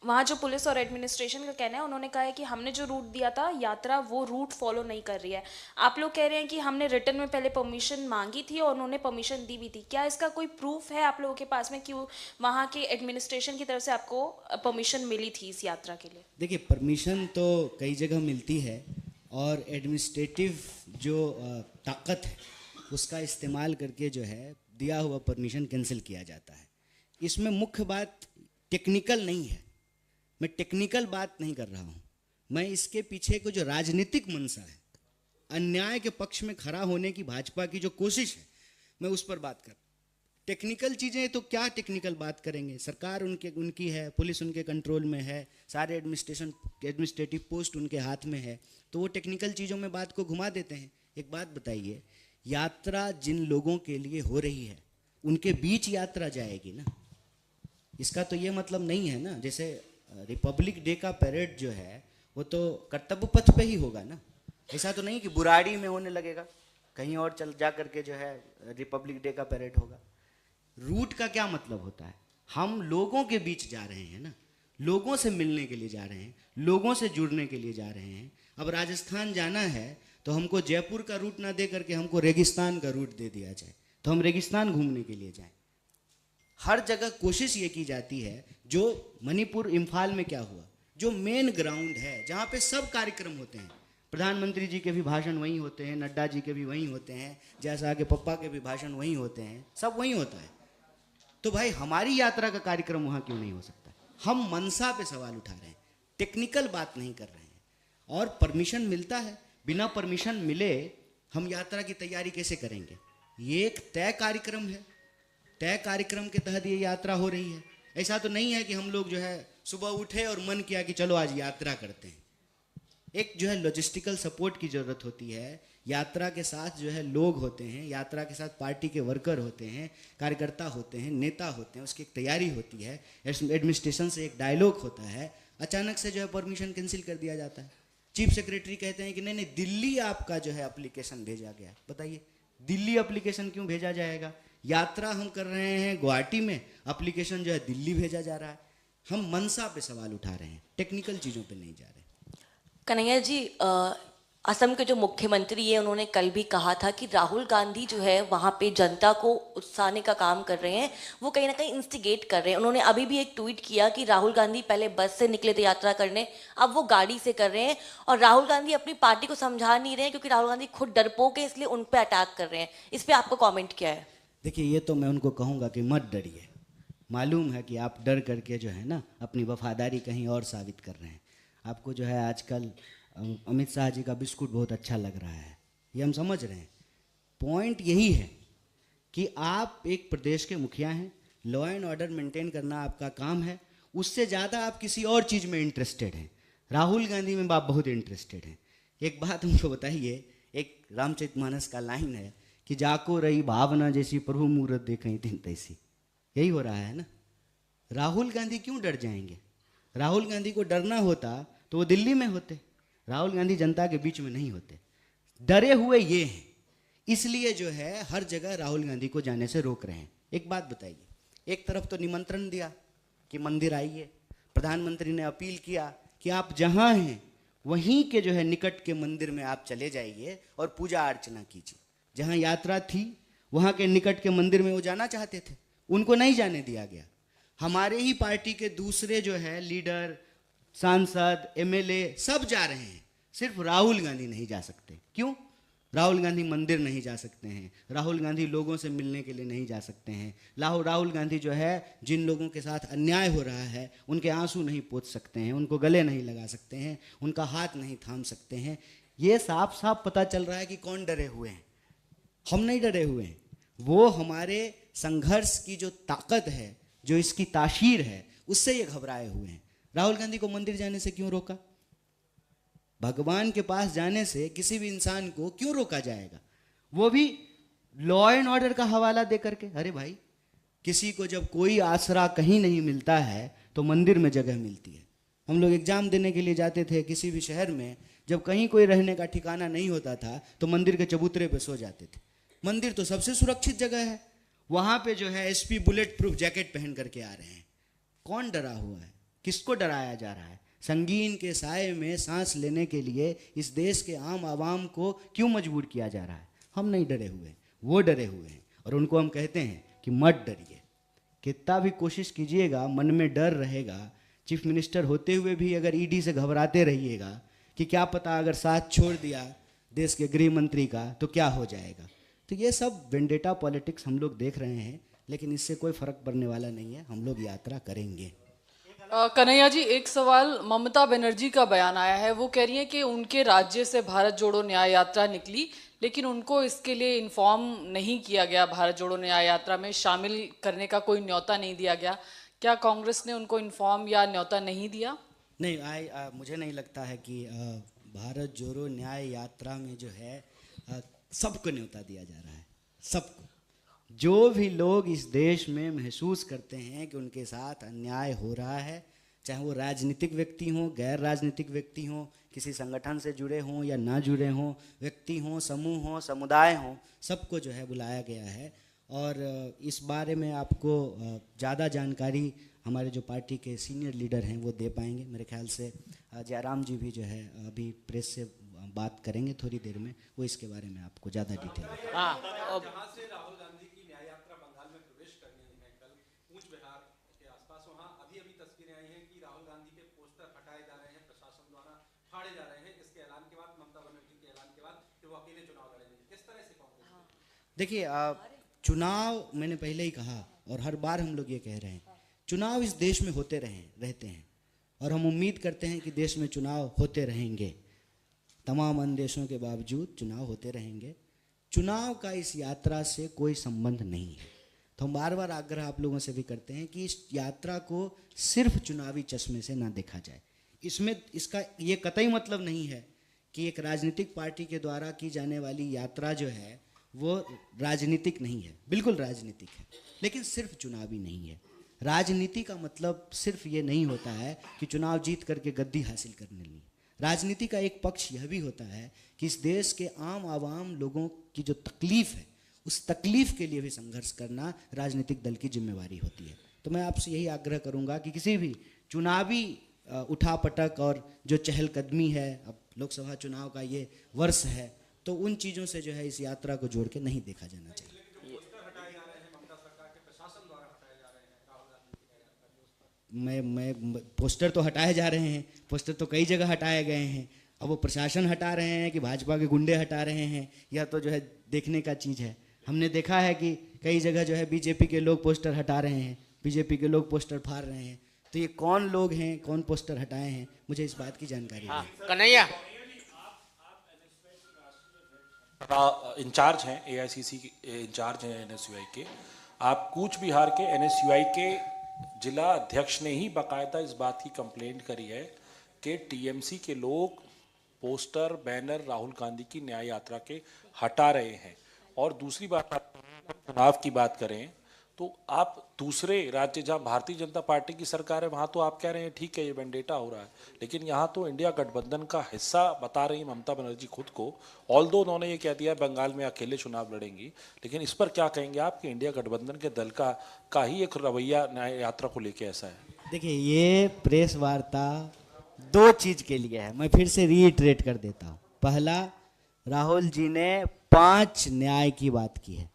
वहाँ जो पुलिस और एडमिनिस्ट्रेशन का कहना है, उन्होंने कहा है कि हमने जो रूट दिया था यात्रा, वो रूट फॉलो नहीं कर रही है। आप लोग कह रहे हैं कि हमने रिटर्न में पहले परमिशन मांगी थी और उन्होंने परमिशन दी भी थी। क्या इसका कोई प्रूफ है आप लोगों के पास में कि वहाँ के एडमिनिस्ट्रेशन की तरफ से आपको परमिशन मिली थी इस यात्रा के लिए? देखिए, परमिशन तो कई जगह मिलती है और एडमिनिस्ट्रेटिव जो ताकत है उसका इस्तेमाल करके जो है दिया हुआ परमिशन कैंसिल किया जाता है। इसमें मुख्य बात टेक्निकल नहीं है, मैं टेक्निकल बात नहीं कर रहा हूँ, मैं इसके पीछे को जो राजनीतिक मंशा है, अन्याय के पक्ष में खड़ा होने की भाजपा की जो कोशिश है, मैं उस पर बात कर। टेक्निकल चीज़ें तो क्या टेक्निकल बात करेंगे, सरकार उनकी है, पुलिस उनके कंट्रोल में है, सारे एडमिनिस्ट्रेटिव पोस्ट उनके हाथ में है, तो वो टेक्निकल चीज़ों में बात को घुमा देते हैं। एक बात बताइए, यात्रा जिन लोगों के लिए हो रही है उनके बीच यात्रा जाएगी ना, इसका तो ये मतलब नहीं है ना। जैसे रिपब्लिक डे का परेड जो है वो तो कर्तव्य पथ पे ही होगा ना, ऐसा तो नहीं कि बुराड़ी में होने लगेगा, कहीं और चल जा करके जो है रिपब्लिक डे का परेड होगा। रूट का क्या मतलब होता है, हम लोगों के बीच जा रहे हैं ना, लोगों से मिलने के लिए जा रहे हैं, लोगों से जुड़ने के लिए जा रहे हैं। अब राजस्थान जाना है तो हमको जयपुर का रूट ना दे करके हमको रेगिस्तान का रूट दे दिया जाए तो हम रेगिस्तान घूमने के लिए जाएं। हर जगह कोशिश ये की जाती है, जो मणिपुर इम्फाल में क्या हुआ, जो मेन ग्राउंड है जहाँ पे सब कार्यक्रम होते हैं, प्रधानमंत्री जी के भी भाषण वहीं होते हैं, नड्डा जी के भी वहीं होते हैं, जैसा कि पप्पा के भी भाषण वहीं होते हैं, सब वहीं होता है। तो भाई हमारी यात्रा का कार्यक्रम वहाँ क्यों नहीं हो सकता? हम मंशा पे सवाल उठा रहे हैं, टेक्निकल बात नहीं कर रहे हैं। और परमिशन मिलता है, बिना परमिशन मिले हम यात्रा की तैयारी कैसे करेंगे? ये एक तय कार्यक्रम है, तय कार्यक्रम के तहत ये यात्रा हो रही है। ऐसा तो नहीं है कि हम लोग जो है सुबह उठे और मन किया कि चलो आज यात्रा करते हैं। एक जो है लॉजिस्टिकल सपोर्ट की ज़रूरत होती है, यात्रा के साथ जो है लोग होते हैं, यात्रा के साथ पार्टी के वर्कर होते हैं, कार्यकर्ता होते हैं, नेता होते हैं, उसकी एक तैयारी होती है, एडमिनिस्ट्रेशन से एक डायलॉग होता है। अचानक से जो है परमिशन कैंसिल कर दिया जाता है। चीफ सेक्रेटरी कहते हैं कि नहीं नहीं, दिल्ली आपका जो है एप्लीकेशन भेजा गया। बताइए, दिल्ली एप्लीकेशन क्यों भेजा जाएगा? यात्रा हम कर रहे हैं गुवाहाटी में, एप्लीकेशन जो है दिल्ली भेजा जा रहा है। हम मंशा पे सवाल उठा रहे हैं, टेक्निकल चीज़ों पे नहीं जा रहे। कन्हैया जी, असम के जो मुख्यमंत्री है उन्होंने कल भी कहा था कि राहुल गांधी जो है वहाँ पे जनता को उकसाने का काम कर रहे हैं, वो कहीं ना कहीं इंस्टिगेट कर रहे हैं। उन्होंने अभी भी एक ट्वीट किया कि राहुल गांधी पहले बस से निकले थे यात्रा करने, अब वो गाड़ी से कर रहे हैं, और राहुल गांधी अपनी पार्टी को समझा नहीं रहे हैं क्योंकि राहुल गांधी खुद डरपोक है, इसलिए उन पर अटैक कर रहे हैं। इस पर आपका कॉमेंट क्या है? देखिए, ये तो मैं उनको कहूँगा कि मत डरिए। मालूम है कि आप डर करके जो है ना अपनी वफादारी कहीं और साबित कर रहे हैं। आपको जो है आजकल अमित शाह जी का बिस्कुट बहुत अच्छा लग रहा है, ये हम समझ रहे हैं। पॉइंट यही है कि आप एक प्रदेश के मुखिया हैं, लॉ एंड ऑर्डर मेंटेन करना आपका काम है, उससे ज़्यादा आप किसी और चीज़ में इंटरेस्टेड हैं। राहुल गांधी में आप बहुत इंटरेस्टेड हैं। एक बात हमको बताइए, एक रामचरितमानस का लाइन है कि जाको रही भावना जैसी प्रभु मूरत देखें दिन तैसी। यही हो रहा है ना। राहुल गांधी क्यों डर जाएंगे? राहुल गांधी को डरना होता तो वो दिल्ली में होते, राहुल गांधी जनता के बीच में नहीं होते। डरे हुए ये हैं, इसलिए जो है हर जगह राहुल गांधी को जाने से रोक रहे हैं। एक बात बताइए, एक तरफ तो निमंत्रण दिया कि मंदिर आइए, प्रधानमंत्री ने अपील किया कि आप जहाँ हैं वहीं के जो है निकट के मंदिर में आप चले जाइए और पूजा अर्चना कीजिए। जहाँ यात्रा थी वहाँ के निकट के मंदिर में वो जाना चाहते थे, उनको नहीं जाने दिया गया। हमारे ही पार्टी के दूसरे जो है लीडर, सांसद, एमएलए सब जा रहे हैं, सिर्फ राहुल गांधी नहीं जा सकते। क्यों? राहुल गांधी मंदिर नहीं जा सकते हैं, राहुल गांधी लोगों से मिलने के लिए नहीं जा सकते हैं, राहुल गांधी जो है जिन लोगों के साथ अन्याय हो रहा है उनके आंसू नहीं पोंछ सकते हैं, उनको गले नहीं लगा सकते हैं, उनका हाथ नहीं थाम सकते हैं। ये साफ साफ पता चल रहा है कि कौन डरे हुए हैं। हम नहीं डरे हुए हैं, वो हमारे संघर्ष की जो ताकत है, जो इसकी ताशीर है, उससे ये घबराए हुए हैं। राहुल गांधी को मंदिर जाने से क्यों रोका? भगवान के पास जाने से किसी भी इंसान को क्यों रोका जाएगा? वो भी लॉ एंड ऑर्डर का हवाला दे करके। अरे भाई, किसी को जब कोई आसरा कहीं नहीं मिलता है तो मंदिर में जगह मिलती है। हम लोग एग्जाम देने के लिए जाते थे किसी भी शहर में, जब कहीं कोई रहने का ठिकाना नहीं होता था तो मंदिर के चबूतरे पे सो जाते थे। मंदिर तो सबसे सुरक्षित जगह है, वहाँ पे जो है एसपी बुलेट प्रूफ जैकेट पहन करके आ रहे हैं। कौन डरा हुआ है? किसको डराया जा रहा है? संगीन के साए में सांस लेने के लिए इस देश के आम आवाम को क्यों मजबूर किया जा रहा है? हम नहीं डरे हुए हैं, वो डरे हुए हैं, और उनको हम कहते हैं कि मत डरिए। कितना भी कोशिश कीजिएगा, मन में डर रहेगा। चीफ मिनिस्टर होते हुए भी अगर ईडी से घबराते रहिएगा कि क्या पता अगर साथ छोड़ दिया देश के गृह मंत्री का तो क्या हो जाएगा। तो ये सब वेंडेटा पॉलिटिक्स हम लोग देख रहे हैं, लेकिन इससे कोई फर्क पड़ने वाला नहीं है। हम लोग यात्रा करेंगे। कन्हैया जी, एक सवाल, ममता बनर्जी का बयान आया है, वो कह रही हैं कि उनके राज्य से भारत जोड़ो न्याय यात्रा निकली, लेकिन उनको इसके लिए इन्फॉर्म नहीं किया गया, भारत जोड़ो न्याय यात्रा में शामिल करने का कोई न्योता नहीं दिया गया। क्या कांग्रेस ने उनको इन्फॉर्म या न्योता नहीं दिया? नहीं, मुझे नहीं लगता है कि भारत जोड़ो न्याय यात्रा में जो है सबको न्योता दिया जा रहा है। सबको, जो भी लोग इस देश में महसूस करते हैं कि उनके साथ अन्याय हो रहा है, चाहे वो राजनीतिक व्यक्ति हों, गैर राजनीतिक व्यक्ति हों, किसी संगठन से जुड़े हों या ना जुड़े हों, व्यक्ति हों, समूह हों, समुदाय हों, सबको जो है बुलाया गया है। और इस बारे में आपको ज़्यादा जानकारी हमारे जो पार्टी के सीनियर लीडर हैं वो दे पाएंगे। मेरे ख्याल से जयराम जी भी जो है अभी प्रेस से बात करेंगे थोड़ी देर में, वो इसके बारे में आपको ज़्यादा डिटेल। जहाँ से राहुल गांधी की न्याय यात्रा बंगाल में प्रवेश करनी है कल कूच बिहार के आसपास, वहाँ अभी तस्वीरें आई हैं कि राहुल गांधी के पोस्टर हटाए जा रहे हैं, प्रशासन द्वारा फाड़े जा रहे हैं, इसके ऐलान के बाद, ममता बनर्जी के ऐलान के बाद कि वो अकेले चुनाव लड़ेंगे। किस तरह से कांग्रेस? देखिए, चुनाव मैंने पहले ही कहा और हर बार हम लोग ये कह रहे हैं, चुनाव इस देश में होते रहते हैं और हम उम्मीद करते हैं कि देश में चुनाव होते रहेंगे। तमाम अंदेशों के बावजूद चुनाव होते रहेंगे। चुनाव का इस यात्रा से कोई संबंध नहीं है। तो हम बार बार आग्रह आप लोगों से भी करते हैं कि इस यात्रा को सिर्फ चुनावी चश्मे से ना देखा जाए। इसमें इसका ये कतई मतलब नहीं है कि एक राजनीतिक पार्टी के द्वारा की जाने वाली यात्रा जो है वो राजनीतिक नहीं है। बिल्कुल राजनीतिक है, लेकिन सिर्फ चुनावी नहीं है। राजनीति का मतलब सिर्फ ये नहीं होता है कि चुनाव जीत करके गद्दी हासिल करने ली। राजनीति का एक पक्ष यह भी होता है कि इस देश के आम आवाम लोगों की जो तकलीफ है, उस तकलीफ के लिए भी संघर्ष करना राजनीतिक दल की जिम्मेवारी होती है। तो मैं आपसे यही आग्रह करूंगा कि किसी भी चुनावी उठापटक और जो चहलकदमी है, अब लोकसभा चुनाव का ये वर्ष है, तो उन चीज़ों से जो है इस यात्रा को जोड़ के नहीं देखा जाना चाहिए। मैं पोस्टर तो हटाए जा रहे हैं, पोस्टर तो कई जगह हटाए गए हैं। अब वो प्रशासन हटा रहे हैं कि भाजपा के गुंडे हटा रहे हैं, यह तो जो है देखने का चीज़ है। हमने देखा है कि कई जगह जो है बीजेपी के लोग पोस्टर हटा रहे हैं, बीजेपी के लोग पोस्टर फाड़ रहे हैं। तो ये कौन लोग हैं, कौन पोस्टर हटाए हैं, मुझे इस बात की जानकारी है। कन्हैया इंचार्ज हैं, एआईसीसी के इंचार्ज हैं एनएसयूआई के। आप कूच बिहार के एनएसयूआई के जिला अध्यक्ष ने ही बाकायदा इस बात की कंप्लेंट करी है कि टीएमसी के लोग पोस्टर बैनर राहुल गांधी की न्याय यात्रा के हटा रहे हैं। और दूसरी बात, आप चुनाव की बात करें तो आप दूसरे राज्य जहां भारतीय जनता पार्टी की सरकार है वहां तो आप कह रहे हैं ठीक है ये वेंडेटा हो रहा है, लेकिन यहां तो इंडिया गठबंधन का हिस्सा बता रही ममता बनर्जी खुद को। ऑल्दो उन्होंने ये कह दिया बंगाल में अकेले चुनाव लड़ेंगी, लेकिन इस पर क्या कहेंगे आप कि इंडिया गठबंधन के दल का ही एक रवैया न्याय यात्रा को लेके ऐसा है? देखिए, ये प्रेस वार्ता दो चीज़ के लिए है, मैं फिर से रीइटरेट कर देता हूँ। पहला, राहुल जी ने 5 न्याय की बात की है।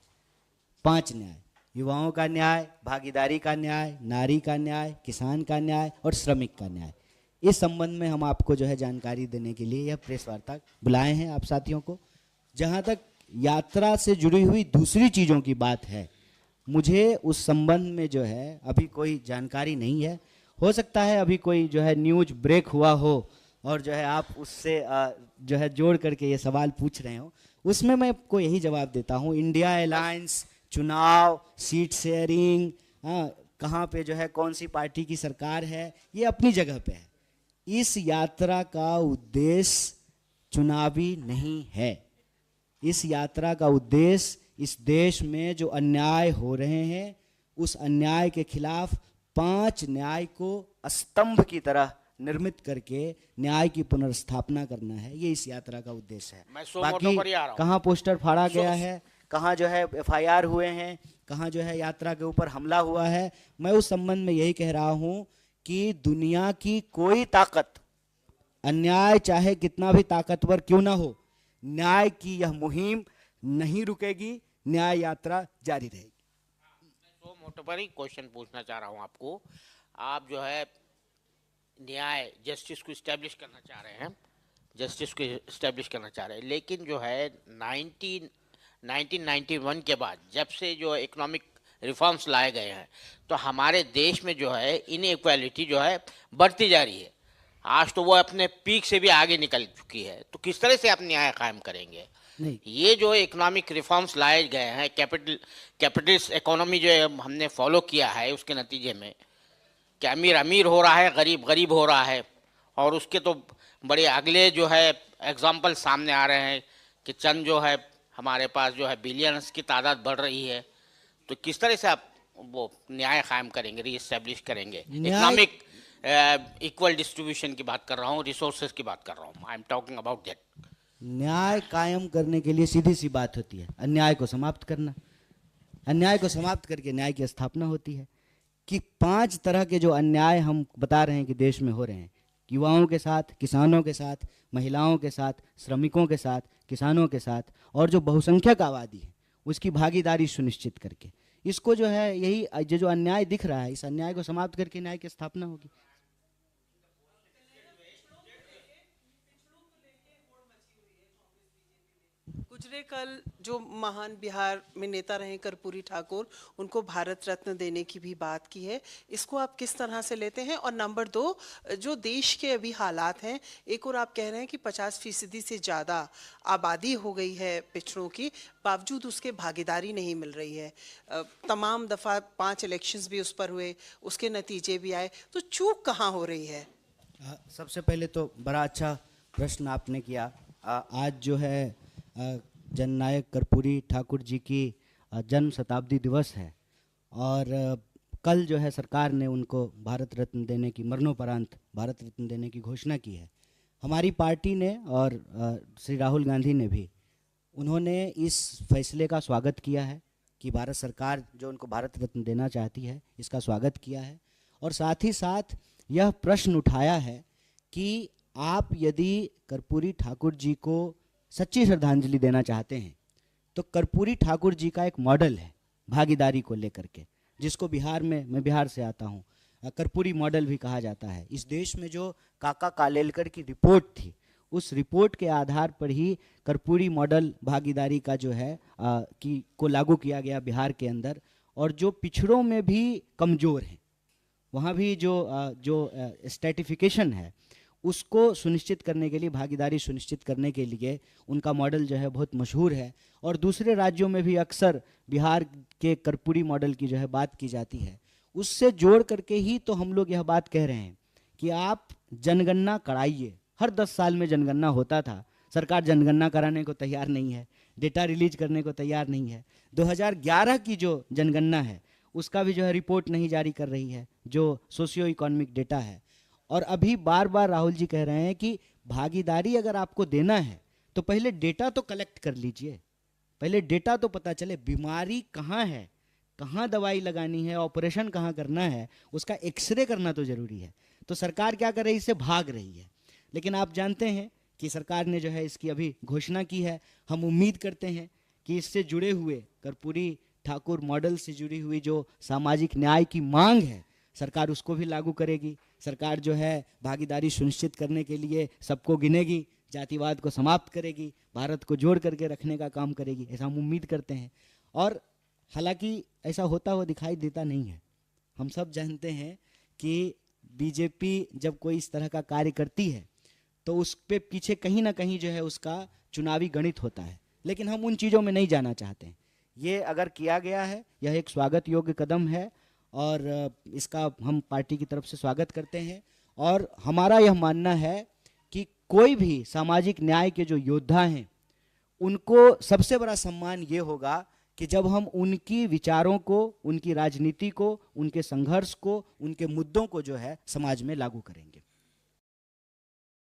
5 न्याय, युवाओं का न्याय, भागीदारी का न्याय, नारी का न्याय, किसान का न्याय और श्रमिक का न्याय। इस संबंध में हम आपको जो है जानकारी देने के लिए यह प्रेस वार्ता बुलाए हैं आप साथियों को। जहाँ तक यात्रा से जुड़ी हुई दूसरी चीज़ों की बात है, मुझे उस संबंध में जो है अभी कोई जानकारी नहीं है। हो सकता है अभी कोई जो है न्यूज ब्रेक हुआ हो और जो है आप उससे जो है जोड़ करके ये सवाल पूछ रहे हो, उसमें मैं आपको यही जवाब देता हूँ। इंडिया अलायंस, चुनाव, सीट शेयरिंग, कहाँ पे जो है कौन सी पार्टी की सरकार है, ये अपनी जगह पे है। इस यात्रा का उद्देश्य चुनावी नहीं है। इस यात्रा का उद्देश्य इस देश में जो अन्याय हो रहे हैं उस अन्याय के खिलाफ 5 न्याय को स्तंभ की तरह निर्मित करके न्याय की पुनर्स्थापना करना है। ये इस यात्रा का उद्देश्य है। बाकी कहाँ पोस्टर फाड़ा गया है, कहाँ जो है एफआईआर हुए हैं, कहाँ जो है यात्रा के ऊपर हमला हुआ है, मैं उस संबंध में यही कह रहा हूँ कि दुनिया की कोई ताकत, अन्याय चाहे कितना भी ताकतवर क्यों ना हो, न्याय की यह मुहिम नहीं रुकेगी, न्याय यात्रा जारी रहेगी। तो मोटे पर ही क्वेश्चन पूछना चाह रहा हूँ आपको। आप जो है न्याय जस्टिस को इस्टेब्लिश करना चाह रहे हैं, जस्टिस को इस्टेब्लिश करना चाह रहे हैं, लेकिन जो है 1991 के बाद जब से जो इकोनॉमिक रिफॉर्म्स लाए गए हैं तो हमारे देश में जो है इनइक्वालिटी जो है बढ़ती जा रही है। आज तो वो अपने पीक से भी आगे निकल चुकी है। तो किस तरह से आप न्याय कायम करेंगे? नहीं, ये जो इकोनॉमिक रिफॉर्म्स लाए गए हैं, कैपिटलिस्ट इकोनॉमी जो है हमने फॉलो किया है, उसके नतीजे में कि अमीर अमीर हो रहा है, गरीब गरीब हो रहा है, और उसके तो बड़े अगले जो है एग्जाम्पल सामने आ रहे हैं कि चंद जो है हमारे पास जो है बिलियंस की तादाद बढ़ रही है। तो किस तरह से आप वो न्याय कायम करेंगे, रीएस्टेब्लिश करेंगे? इकोनॉमिक इक्वल डिस्ट्रीब्यूशन की बात कर रहा हूँ, रिसोर्सेज की बात कर रहा हूँ, I am talking about that. न्याय कायम करने के लिए सीधी सी बात होती है अन्याय को समाप्त करना। अन्याय को समाप्त करके न्याय की स्थापना होती है। कि 5 तरह के जो अन्याय हम बता रहे हैं कि देश में हो रहे हैं, युवाओं के साथ, किसानों के साथ, महिलाओं के साथ, श्रमिकों के साथ, किसानों के साथ, और जो बहुसंख्यक आबादी है उसकी भागीदारी सुनिश्चित करके, इसको जो है यही जो अन्याय दिख रहा है, इस अन्याय को समाप्त करके न्याय की स्थापना होगी। गुजरे कल जो महान बिहार में नेता रहे कर्पूरी ठाकुर, उनको भारत रत्न देने की भी बात की है, इसको आप किस तरह से लेते हैं? और नंबर 2, जो देश के अभी हालात हैं, एक और आप कह रहे हैं कि 50% से ज़्यादा आबादी हो गई है पिछड़ों की, बावजूद उसके भागीदारी नहीं मिल रही है। तमाम दफ़ा 5 इलेक्शंस भी उस पर हुए, उसके नतीजे भी आए, तो चूक कहाँ हो रही है? सबसे पहले तो बड़ा अच्छा प्रश्न आपने किया। आज जो है जननायक कर्पूरी ठाकुर जी की जन्म शताब्दी दिवस है, और कल जो है सरकार ने उनको भारत रत्न देने की, मरणोपरांत भारत रत्न देने की घोषणा की है। हमारी पार्टी ने और श्री राहुल गांधी ने भी, उन्होंने इस फैसले का स्वागत किया है कि भारत सरकार जो उनको भारत रत्न देना चाहती है, इसका स्वागत किया है। और साथ ही साथ यह प्रश्न उठाया है कि आप यदि कर्पूरी ठाकुर जी को सच्ची श्रद्धांजलि देना चाहते हैं तो कर्पूरी ठाकुर जी का एक मॉडल है भागीदारी को लेकर के, जिसको बिहार में, मैं बिहार से आता हूँ, कर्पूरी मॉडल भी कहा जाता है। इस देश में जो काका कालेलकर की रिपोर्ट थी, उस रिपोर्ट के आधार पर ही कर्पूरी मॉडल भागीदारी का जो है को लागू किया गया बिहार के अंदर। और जो पिछड़ों में भी कमज़ोर हैं, वहाँ भी जो स्ट्रेटिफिकेशन है, उसको सुनिश्चित करने के लिए, भागीदारी सुनिश्चित करने के लिए उनका मॉडल जो है बहुत मशहूर है। और दूसरे राज्यों में भी अक्सर बिहार के कर्पूरी मॉडल की जो है बात की जाती है। उससे जोड़ करके ही तो हम लोग यह बात कह रहे हैं कि आप जनगणना कराइए। हर 10 साल में जनगणना होता था, सरकार जनगणना कराने को तैयार नहीं है, डेटा रिलीज करने को तैयार नहीं है। 2011 की जो जनगणना है उसका भी जो है रिपोर्ट नहीं जारी कर रही है, जो सोशियो इकोनॉमिक डेटा है। और अभी बार बार राहुल जी कह रहे हैं कि भागीदारी अगर आपको देना है तो पहले डेटा तो कलेक्ट कर लीजिए, पहले डेटा तो पता चले बीमारी कहाँ है, कहाँ दवाई लगानी है, ऑपरेशन कहाँ करना है, उसका एक्सरे करना तो ज़रूरी है। तो सरकार क्या कर रही है, इससे भाग रही है। लेकिन आप जानते हैं कि सरकार ने जो है इसकी अभी घोषणा की है। हम उम्मीद करते हैं कि इससे जुड़े हुए, कर्पूरी ठाकुर मॉडल से जुड़ी हुई जो सामाजिक न्याय की मांग है, सरकार उसको भी लागू करेगी। सरकार जो है भागीदारी सुनिश्चित करने के लिए सबको गिनेगी, जातिवाद को समाप्त करेगी, भारत को जोड़ करके रखने का काम करेगी, ऐसा हम उम्मीद करते हैं। और हालांकि ऐसा होता हुआ दिखाई देता नहीं है। हम सब जानते हैं कि बीजेपी जब कोई इस तरह का कार्य करती है तो उस पे पीछे कहीं ना कहीं जो है उसका चुनावी गणित होता है। लेकिन हम उन चीज़ों में नहीं जाना चाहते हैं। ये अगर किया गया है, यह एक स्वागत योग्य कदम है और इसका हम पार्टी की तरफ से स्वागत करते हैं। और हमारा यह मानना है कि कोई भी सामाजिक न्याय के जो योद्धा हैं, उनको सबसे बड़ा सम्मान ये होगा कि जब हम उनकी विचारों को, उनकी राजनीति को, उनके संघर्ष को, उनके मुद्दों को जो है समाज में लागू करेंगे।